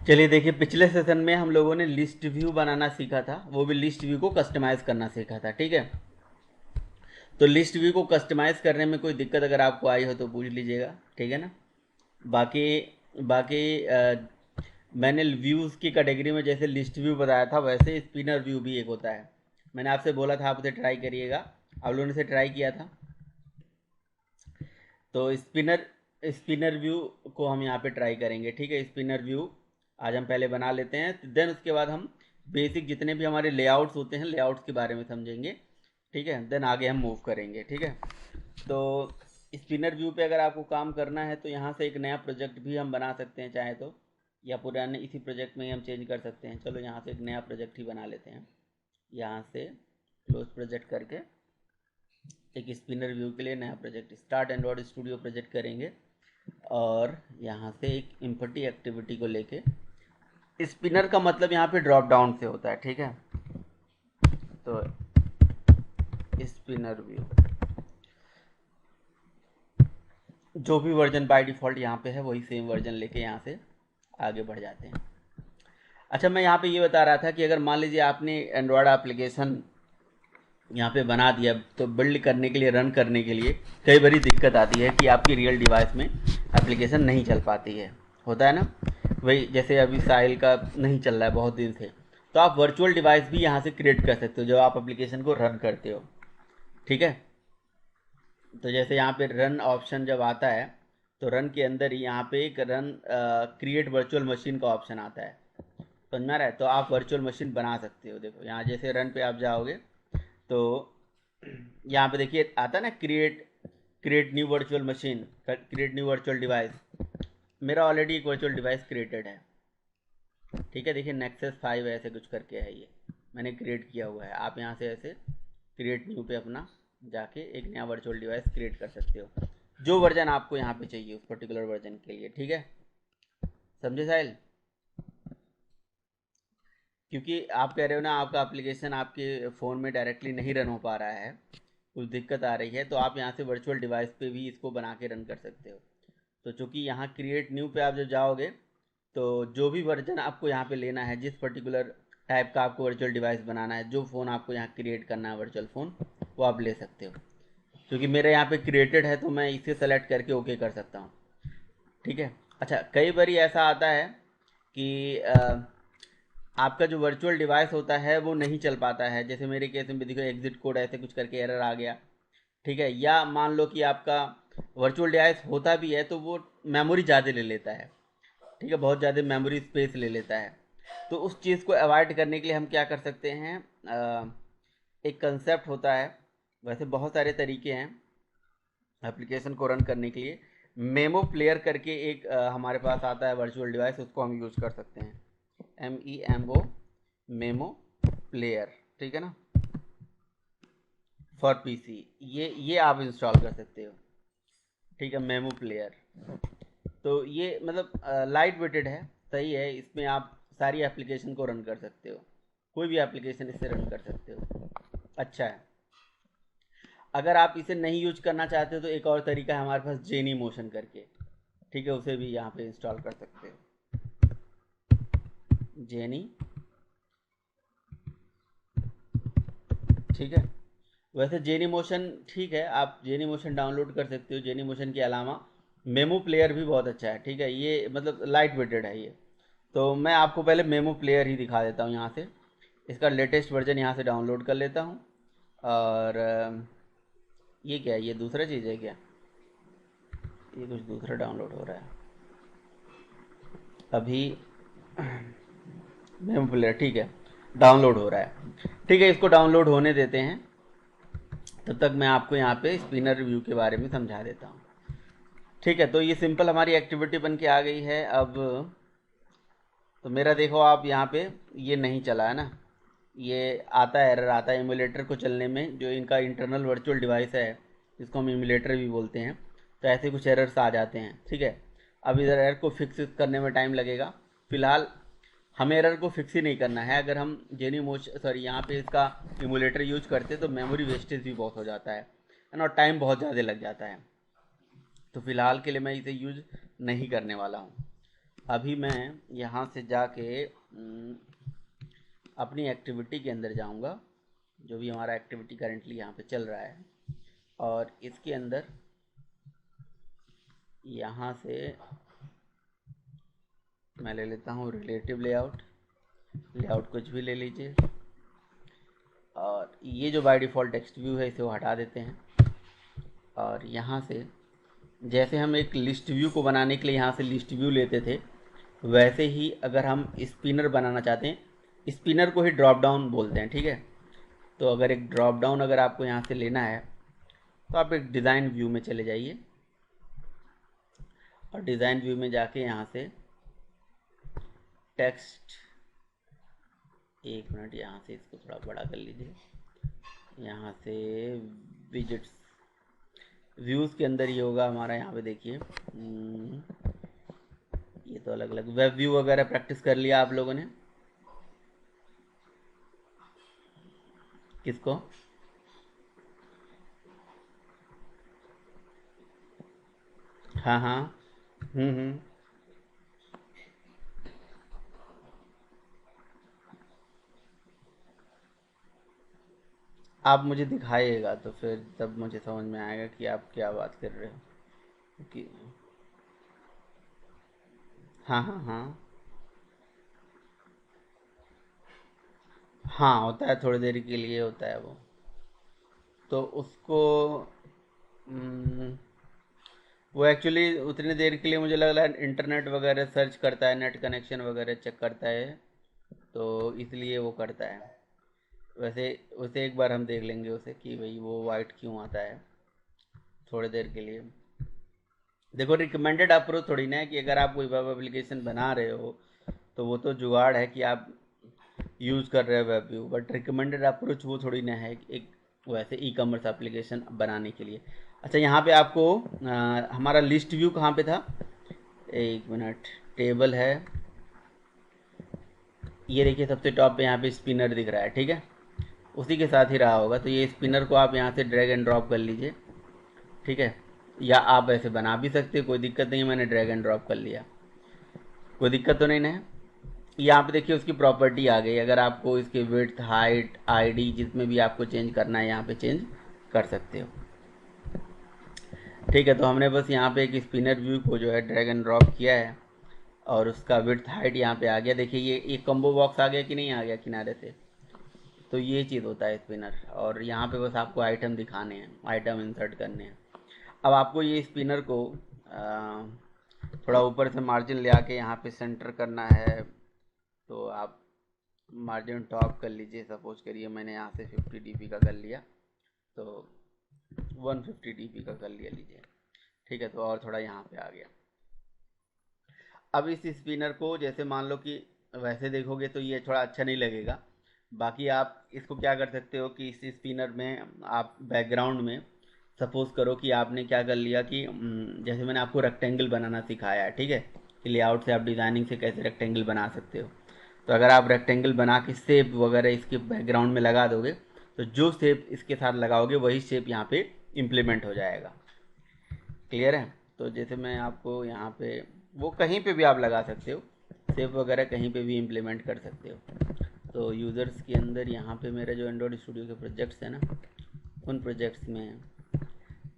चलिए देखिए, पिछले सेशन में हम लोगों ने लिस्ट व्यू बनाना सीखा था, वो भी लिस्ट व्यू को कस्टमाइज़ करना सीखा था। ठीक है, तो लिस्ट व्यू को कस्टमाइज़ करने में कोई दिक्कत अगर आपको आई हो तो पूछ लीजिएगा। ठीक है ना। बाकी बाकी मैंने व्यूज़ की कैटेगरी में जैसे लिस्ट व्यू बताया था, वैसे स्पिनर व्यू भी एक होता है। मैंने आपसे बोला था आप उसे ट्राई करिएगा, आप लोगों ने इसे ट्राई किया था। तो स्पिनर स्पिनर व्यू को हम यहाँ पे ट्राई करेंगे। ठीक है, स्पिनर व्यू आज हम पहले बना लेते हैं, देन उसके बाद हम बेसिक जितने भी हमारे लेआउट्स होते हैं लेआउट्स के बारे में समझेंगे। ठीक है, देन आगे हम मूव करेंगे। ठीक है, तो स्पिनर व्यू पे अगर आपको काम करना है तो यहाँ से एक नया प्रोजेक्ट भी हम बना सकते हैं चाहे तो, या पुराने इसी प्रोजेक्ट में ही हम चेंज कर सकते हैं। चलो यहाँ से एक नया प्रोजेक्ट ही बना लेते हैं। यहाँ से क्लोज प्रोजेक्ट करके एक स्पिनर व्यू के लिए नया project start Android studio project करेंगे, और यहाँ से एक इम्पटी एक्टिविटी को लेके, स्पिनर का मतलब यहाँ पे ड्रॉप डाउन से होता है। ठीक है, तो स्पिनर व्यू जो भी वर्जन बाय डिफ़ॉल्ट यहाँ पे है वही सेम वर्जन लेके यहाँ से आगे बढ़ जाते हैं। अच्छा, मैं यहाँ पे ये बता रहा था कि अगर मान लीजिए आपने एंड्रॉयड एप्लीकेशन यहाँ पे बना दिया, तो बिल्ड करने के लिए, रन करने के लिए कई बारी दिक्कत आती है कि आपकी रियल डिवाइस में एप्लीकेशन नहीं चल पाती है। होता है ना, वही जैसे अभी साहिल का नहीं चल रहा है बहुत दिन से, तो आप वर्चुअल डिवाइस भी यहाँ से क्रिएट कर सकते हो जब आप एप्लीकेशन को रन करते हो। ठीक है, तो जैसे यहाँ पे रन ऑप्शन जब आता है, तो रन के अंदर ही यहाँ पे एक रन क्रिएट वर्चुअल मशीन का ऑप्शन आता है। समझ में आ रहा है, तो आप वर्चुअल मशीन बना सकते हो। देखो यहाँ जैसे रन पे आप जाओगे तो यहाँ पे देखिए आता है ना, create create new virtual machine, create new virtual device. मेरा ऑलरेडी एक वर्चुअल डिवाइस क्रिएटेड है। ठीक है, देखिए नेक्सस 5 ऐसे कुछ करके है, ये मैंने क्रिएट किया हुआ है। आप यहाँ से ऐसे क्रिएट न्यू पे अपना जाके एक नया वर्चुअल डिवाइस क्रिएट कर सकते हो, जो वर्जन आपको यहाँ पे चाहिए उस पर्टिकुलर वर्जन के लिए। ठीक है, समझे साहिल? क्योंकि आप कह रहे हो ना आपका एप्लीकेशन आपके फ़ोन में डायरेक्टली नहीं रन हो पा रहा है, कुछ दिक्कत आ रही है, तो आप यहाँ से वर्चुअल डिवाइस पे भी इसको बना के रन कर सकते हो। तो चूंकि यहाँ क्रिएट न्यू पे आप जब जाओगे, तो जो भी वर्जन आपको यहाँ पे लेना है, जिस पर्टिकुलर टाइप का आपको वर्चुअल डिवाइस बनाना है, जो फ़ोन आपको यहाँ क्रिएट करना है वर्चुअल फ़ोन, वो आप ले सकते हो। क्योंकि मेरे यहाँ पे क्रिएटेड है तो मैं इसे सेलेक्ट करके ओके कर सकता हूँ। ठीक है। अच्छा, कई बारी ऐसा आता है कि आपका जो वर्चुअल डिवाइस होता है वो नहीं चल पाता है। जैसे मेरे केस में भी देखो, एग्जिट कोड ऐसे कुछ करके एरर आ गया। ठीक है, या मान लो कि आपका वर्चुअल डिवाइस होता भी है तो वो मेमोरी ज़्यादा ले लेता है। ठीक है, बहुत ज़्यादा मेमोरी स्पेस ले लेता है। तो उस चीज़ को अवॉइड करने के लिए हम क्या कर सकते हैं, एक कंसेप्ट होता है, वैसे बहुत सारे तरीके हैं एप्लीकेशन को रन करने के लिए। मेमो प्लेयर करके एक हमारे पास आता है वर्चुअल डिवाइस, उसको हम यूज़ कर सकते हैं। MEMO, memo player. ठीक है ना, फॉर पीसी, ये आप इंस्टॉल कर सकते हो। ठीक है, मेमो प्लेयर। तो ये मतलब लाइट वेटेड है, सही है। इसमें आप सारी एप्लीकेशन को रन कर सकते हो, कोई भी एप्लीकेशन इससे रन कर सकते हो। अच्छा है। अगर आप इसे नहीं यूज करना चाहते हो तो एक और तरीका है हमारे पास, जेनी मोशन करके। ठीक है, उसे भी यहाँ पे इंस्टॉल कर सकते हो, जेनी। ठीक है, वैसे जेनी मोशन ठीक है, आप जेनी मोशन डाउनलोड कर सकते हो। जेनी मोशन के अलावा मेमो प्लेयर भी बहुत अच्छा है। ठीक है, ये मतलब लाइट वेटेड है ये। तो मैं आपको पहले मेमो प्लेयर ही दिखा देता हूँ यहाँ से। इसका लेटेस्ट वर्जन यहाँ से डाउनलोड कर लेता हूँ। और ये क्या है, ये दूसरा चीज़ है क्या? ये कुछ दूसरा डाउनलोड हो रहा है अभी। मेमो प्लेयर ठीक है, डाउनलोड हो रहा है। ठीक है, इसको डाउनलोड होने देते हैं, तब तक मैं आपको यहाँ पे स्पिनर रिव्यू के बारे में समझा देता हूँ। ठीक है, तो ये सिंपल हमारी एक्टिविटी बन के आ गई है। अब तो मेरा देखो आप यहाँ पे ये नहीं चला है ना, ये आता है, एरर आता है एमुलेटर को चलने में, जो इनका इंटरनल वर्चुअल डिवाइस है, जिसको हम एमुलेटर भी बोलते हैं। तो ऐसे कुछ एरर्स आ जाते हैं। ठीक है, अब इधर एरर को फिक्स करने में टाइम लगेगा। फिलहाल हमें एरर को फिक्स ही नहीं करना है। अगर हम जेनी मोश सॉरी यहाँ पे इसका इमुलेटर यूज करते तो मेमोरी वेस्टेज भी बहुत हो जाता है ना, और टाइम बहुत ज़्यादा लग जाता है। तो फिलहाल के लिए मैं इसे यूज नहीं करने वाला हूँ। अभी मैं यहाँ से जाके अपनी एक्टिविटी के अंदर जाऊँगा, जो भी हमारा एक्टिविटी करेंटली यहाँ पे चल रहा है, और इसके अंदर यहाँ से मैं ले लेता हूँ रिलेटिव लेआउट। लेआउट कुछ भी ले लीजिए, और ये जो बाय डिफ़ॉल्ट टेक्स्ट व्यू है इसे वो हटा देते हैं। और यहाँ से जैसे हम एक लिस्ट व्यू को बनाने के लिए यहाँ से लिस्ट व्यू लेते थे, वैसे ही अगर हम स्पिनर बनाना चाहते हैं, स्पिनर को ही ड्रॉप डाउन बोलते हैं, ठीक है। तो अगर एक ड्रॉप डाउन अगर आपको यहाँ से लेना है तो आप एक डिज़ाइन व्यू में चले जाइए, और डिज़ाइन व्यू में जाके यहाँ से टेक्स्ट, एक मिनट, यहाँ से इसको थोड़ा बड़ा कर लीजिए, यहाँ से विजिट्स व्यूज़ के अंदर ये होगा हमारा, यहाँ पे देखिए ये तो अलग अलग वेब व्यू वगैरह प्रैक्टिस कर लिया आप लोगों ने, किसको? हाँ हाँ, हम्म। आप मुझे दिखाइएगा तो फिर तब मुझे समझ में आएगा कि आप क्या बात कर रहे हो कि हाँ हाँ हाँ हाँ, होता है, थोड़ी देर के लिए होता है वो। तो उसको हम्म, वो एक्चुअली उतनी देर के लिए मुझे लग रहा है इंटरनेट वगैरह सर्च करता है, नेट कनेक्शन वगैरह चेक करता है, तो इसलिए वो करता है। वैसे उसे एक बार हम देख लेंगे उसे कि भाई वो वाइट क्यों आता है थोड़ी देर के लिए। देखो, रिकमेंडेड अप्रोच थोड़ी ना है कि अगर आप कोई वेब एप्लीकेशन बना रहे हो तो वो तो जुगाड़ है कि आप यूज़ कर रहे हो web view, but recommended approach वो थोड़ी ना है एक वैसे ई कॉमर्स एप्लीकेशन बनाने के लिए। अच्छा, यहाँ पे आपको हमारा लिस्ट व्यू कहाँ पे था, एक मिनट, टेबल है, ये देखिए सबसे टॉप पे यहाँ पे स्पिनर दिख रहा है, ठीक है, उसी के साथ ही रहा होगा। तो ये स्पिनर को आप यहाँ से ड्रैग एंड ड्रॉप कर लीजिए, ठीक है, या आप ऐसे बना भी सकते हो, कोई दिक्कत नहीं, मैंने ड्रैग एंड ड्रॉप कर लिया, कोई दिक्कत तो नहीं ना है। यहाँ पे देखिए उसकी प्रॉपर्टी आ गई, अगर आपको इसके विड्थ, हाइट, आईडी जिसमें भी आपको चेंज करना है यहाँ पे चेंज कर सकते हो, ठीक है। तो हमने बस यहाँ पे एक स्पिनर व्यू को जो है ड्रैग एंड ड्रॉप किया है, और उसका विड्थ हाइट यहाँ पे आ गया। देखिए ये एक कम्बो बॉक्स आ गया कि नहीं आ गया किनारे से, तो ये चीज़ होता है स्पिनर। और यहाँ पे बस आपको आइटम दिखाने हैं, आइटम इंसर्ट करने हैं। अब आपको ये स्पिनर को थोड़ा ऊपर से मार्जिन ले आके यहाँ पे सेंटर करना है, तो आप मार्जिन टॉप कर लीजिए। सपोज करिए मैंने यहाँ से 50 dp का कर लिया, तो 150 dp का कर लिया लीजिए, ठीक है। तो और थोड़ा यहाँ पे आ गया। अब इस स्पिनर को जैसे मान लो कि वैसे देखोगे तो ये थोड़ा अच्छा नहीं लगेगा, बाकी आप इसको क्या कर सकते हो कि इस स्पिनर में आप बैकग्राउंड में सपोज करो कि आपने क्या कर लिया कि जैसे मैंने आपको रेक्टेंगल बनाना सिखाया है, ठीक है, कि लेआउट से आप डिज़ाइनिंग से कैसे रेक्टेंगल बना सकते हो। तो अगर आप रेक्टेंगल बना के शेप वगैरह इसके बैकग्राउंड में लगा दोगे, तो जो शेप इसके साथ लगाओगे वही शेप यहाँ पे इम्प्लीमेंट हो जाएगा। क्लियर है? तो जैसे मैं आपको यहाँ पे, वो कहीं पे भी आप लगा सकते हो, शेप वगैरह कहीं पे भी इम्प्लीमेंट कर सकते हो। तो यूज़र्स के अंदर यहाँ पे मेरे जो एंड्रॉयड स्टूडियो के प्रोजेक्ट्स हैं ना, उन प्रोजेक्ट्स में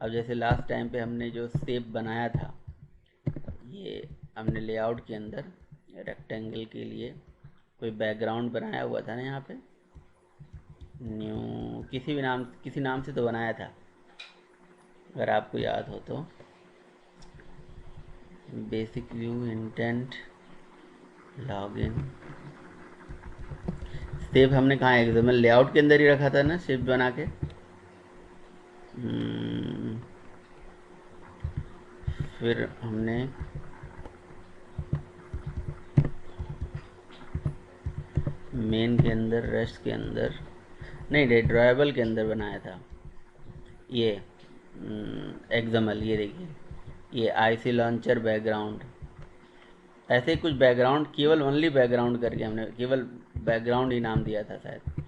अब जैसे लास्ट टाइम पे हमने जो शेप बनाया था, ये हमने लेआउट के अंदर रेक्टेंगल के लिए कोई बैकग्राउंड बनाया हुआ था ना, यहाँ पे न्यू किसी नाम से तो बनाया था, अगर आपको याद हो तो, basic view, intent, login. Shape हमने कहाँ एक्सएमएल लेआउट के अंदर ही रखा था ना, शेप बना के। फिर हमने मेन के अंदर, रेस्ट के अंदर नहीं, ड्राइबल के अंदर बनाया था ये एक्सएमएल। ये देखिए, ये आईसी लॉन्चर बैकग्राउंड, ऐसे ही कुछ बैकग्राउंड, केवल ओनली बैकग्राउंड करके हमने केवल बैकग्राउंड ही नाम दिया था शायद।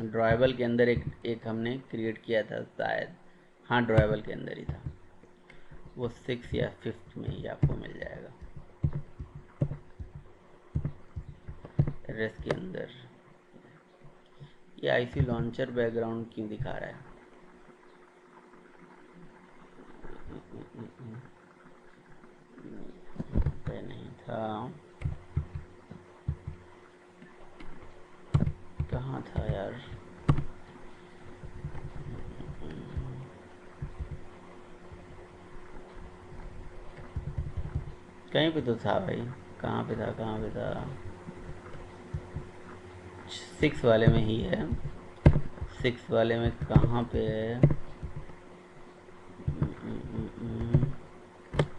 ड्राइबल के अंदर एक हमने क्रिएट किया था शायद, हाँ ड्राइबल के अंदर ही था। वो 6 या 5th में ही आपको मिल जाएगा एड्रेस के अंदर। ये आईसी लॉन्चर बैकग्राउंड क्यों दिखा रहा है? पे नहीं था, कहाँ था यार? कहीं पे तो था भाई, कहाँ पे था, कहाँ पे था? 6 वाले में ही है, 6 वाले में कहाँ पे है?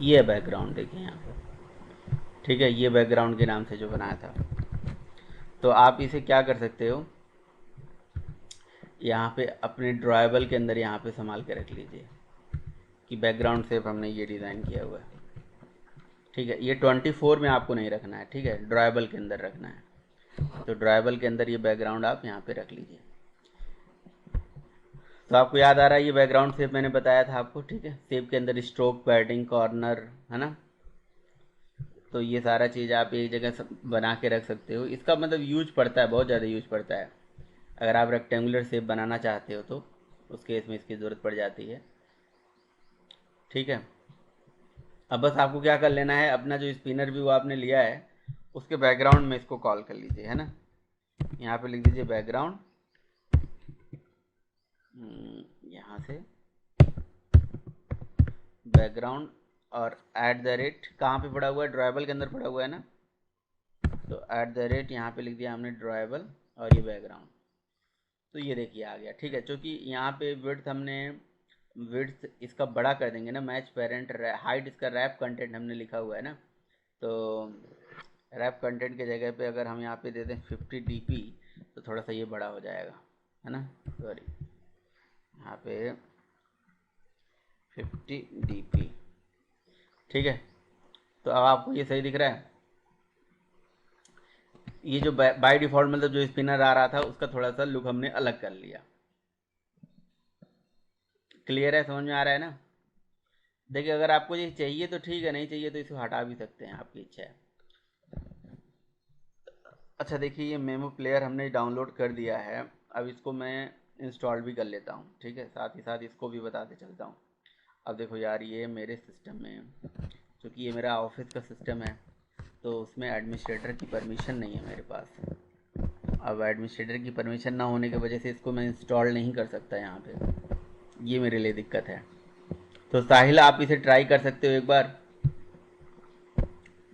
ये बैकग्राउंड देखिए यहाँ पे, ठीक है, ये बैकग्राउंड के नाम से जो बनाया था। तो आप इसे क्या कर सकते हो, यहाँ पे अपने ड्राइबल के अंदर यहाँ पे संभाल के रख लीजिए कि बैकग्राउंड से हमने ये डिज़ाइन किया हुआ है, ठीक है। ये 24 में आपको नहीं रखना है, ठीक है, ड्राइबल के अंदर रखना है। तो ड्राइबल के अंदर ये बैकग्राउंड आप यहाँ पे रख लीजिए। तो आपको याद आ रहा है ये बैकग्राउंड शेप मैंने बताया था आपको, ठीक है। शेप के अंदर स्ट्रोक, पैडिंग, कॉर्नर, है ना। तो ये सारा चीज़ आप एक जगह बना के रख सकते हो। इसका मतलब यूज पड़ता है, बहुत ज़्यादा यूज पड़ता है। अगर आप रेक्टेंगुलर शेप बनाना चाहते हो तो उस केस में इसकी ज़रूरत पड़ जाती है, ठीक है। अब बस आपको क्या कर लेना है, अपना जो स्पिनर व्यू आपने लिया है उसके बैकग्राउंड में इसको कॉल कर लीजिए, है ना। यहाँ पे लिख दीजिए बैकग्राउंड, यहाँ से बैकग्राउंड, और एट द रेट कहाँ पे पड़ा हुआ है, ड्राइबल के अंदर पड़ा हुआ है ना। तो एट द रेट यहाँ पे लिख दिया हमने ड्राइबल और ये बैकग्राउंड। तो ये देखिए आ गया, ठीक है। क्योंकि यहाँ पे विड्थ हमने विड्थ इसका बड़ा कर देंगे ना, मैच पेरेंट हाइट इसका रैप कंटेंट हमने लिखा हुआ है ना। तो रैप कंटेंट के जगह पे अगर हम यहाँ पे दे दें 50 dp तो थोड़ा सा ये बड़ा हो जाएगा, है ना। सॉरी, यहाँ पे 50 dp, ठीक है। तो अब आपको ये सही दिख रहा है। ये जो बाय डिफॉल्ट मतलब जो स्पिनर आ रहा था उसका थोड़ा सा लुक हमने अलग कर लिया। क्लियर है, समझ में आ रहा है ना। देखिए अगर आपको ये चाहिए तो ठीक है, नहीं चाहिए तो इसे हटा भी सकते हैं, आपकी इच्छा है। अच्छा देखिए, ये मेमो प्लेयर हमने डाउनलोड कर दिया है। अब इसको मैं इंस्टॉल भी कर लेता हूँ, ठीक है। साथ ही साथ इसको भी बताते चलता हूँ। अब देखो यार, ये मेरे सिस्टम में, क्योंकि ये मेरा ऑफिस का सिस्टम है तो उसमें एडमिनिस्ट्रेटर की परमिशन नहीं है मेरे पास। अब एडमिनिस्ट्रेटर की परमिशन ना होने की वजह से इसको मैं इंस्टॉल नहीं कर सकता यहाँ पे, ये मेरे लिए दिक्कत है। तो साहिल आप इसे ट्राई कर सकते हो एक बार,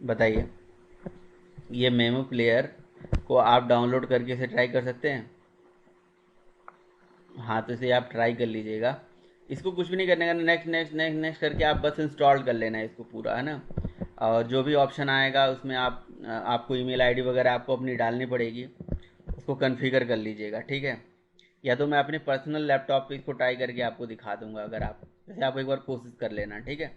बताइए। ये मेमो प्लेयर को आप डाउनलोड करके इसे ट्राई कर सकते हैं। हाँ, तो इसे आप ट्राई कर लीजिएगा। इसको कुछ भी नहीं करने का, नेक्स्ट नेक्स्ट नेक्स्ट नेक्स्ट करके आप बस इंस्टॉल कर लेना है इसको पूरा, है ना। और जो भी ऑप्शन आएगा उसमें आपको ईमेल आईडी वगैरह आपको अपनी डालनी पड़ेगी, उसको कन्फिगर कर लीजिएगा, ठीक है। या तो मैं अपने पर्सनल लैपटॉप पे इसको ट्राई करके आपको दिखा दूंगा, अगर आप जैसे आप एक बार कोशिश कर लेना, ठीक है।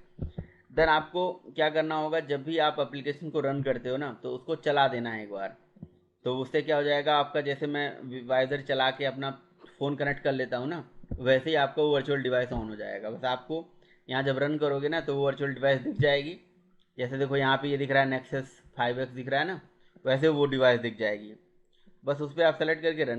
देन आपको क्या करना होगा, जब भी आप एप्लीकेशन को रन करते हो ना तो उसको चला देना है एक बार। तो उससे क्या हो जाएगा आपका, जैसे मैं वाइजर चला के अपना फ़ोन कनेक्ट कर लेता हूँ ना, वैसे ही आपका वो वर्चुअल डिवाइस ऑन हो जाएगा। बस आपको यहाँ जब रन करोगे ना तो वो वर्चुअल डिवाइस दिख जाएगी। जैसे देखो यहाँ पे ये दिख रहा है नेक्सस 5X दिख रहा है ना, वैसे वो डिवाइस दिख जाएगी। बस उस पर आप सेलेक्ट करके रन